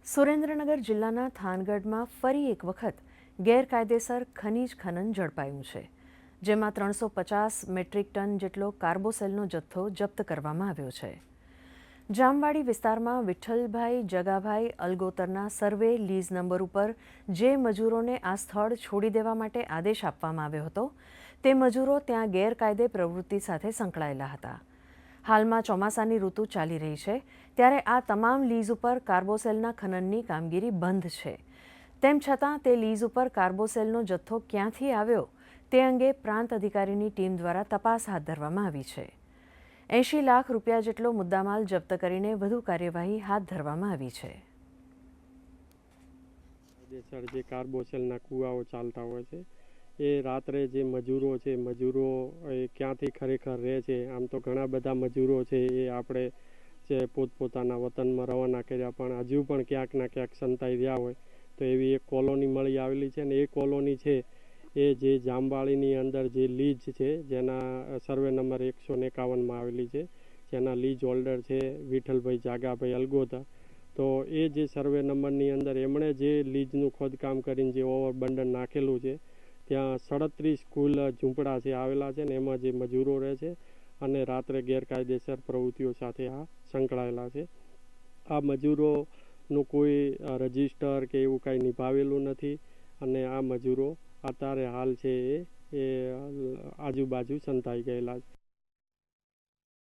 સુરેન્દ્રનગર જિલ્લાના થાનગઢમાં ફરી એક વખત ગેરકાયદેસર ખનીજ ખનન ઝડપાયું છે, જેમાં 350 મેટ્રિક ટન જેટલો કાર્બોસેલનો જથ્થો જપ્ત કરવામાં આવ્યો છે. જામવાડી વિસ્તારમાં વિઠ્ઠલભાઈ જગાભાઈ અલગોતરના સર્વે લીઝ નંબર ઉપર જે મજૂરોને આ સ્થળ છોડી દેવા માટે આદેશ આપવામાં આવ્યો હતો, તે મજૂરો ત્યાં ગેરકાયદે પ્રવૃત્તિ સાથે સંકળાયેલા હતા. હાલમાં ચોમાસાની ઋતુ ચાલી રહી છે, ત્યારે આ તમામ લીઝ ઉપર કાર્બોસેલના ખનનની કામગીરી બંધ છે. તેમ છતાં તે લીઝ ઉપર કાર્બોસેલનો જથ્થો ક્યાંથી આવ્યો તે અંગે પ્રાંત અધિકારીની ટીમ દ્વારા તપાસ હાથ ધરવામાં આવી છે. 80 લાખ રૂપિયા જેટલો મુદ્દામાલ જપ્ત કરીને વધુ કાર્યવાહી હાથ ધરવામાં આવી છે. જે કાર્બોસેલના કુવાઓ ચાલતા હોય છે, એ રાત્રે જે મજૂરો છે, મજૂરો એ ક્યાંથી ખરેખર રહે છે. આમ તો ઘણા બધા મજૂરો છે એ આપણે જે પોતપોતાના વતનમાં રવાના કર્યા, પણ હજુ પણ ક્યાંક ના ક્યાંક સંતાઈ રહ્યા હોય તો એવી એક કોલોની મળી આવેલી છે. ને એ કોલોની છે એ જે જામવાડીની અંદર જે લીજ છે, જેના સર્વે નંબર 151માં આવેલી છે, જેના લીજ હોલ્ડર છે વિઠ્ઠલભાઈ જાગાભાઈ અલગોતા. તો એ જે સર્વે નંબરની અંદર એમણે જે લીજનું ખોદકામ કરીને જે ઓવરબંડર નાખેલું છે, ત્યાં 37 કુલ ઝૂંપડા છે આવેલા છે, ને એમાં જે મજૂરો રહે છે અને રાત્રે ગેરકાયદેસર પ્રવૃત્તિઓ સાથે આ સંકળાયેલા છે. આ મજૂરોનું કોઈ રજિસ્ટર કે એવું કાંઈ નિભાવેલું નથી, અને આ મજૂરો અત્યારે હાલ છે એ આજુબાજુ સંતાઈ ગયેલા છે.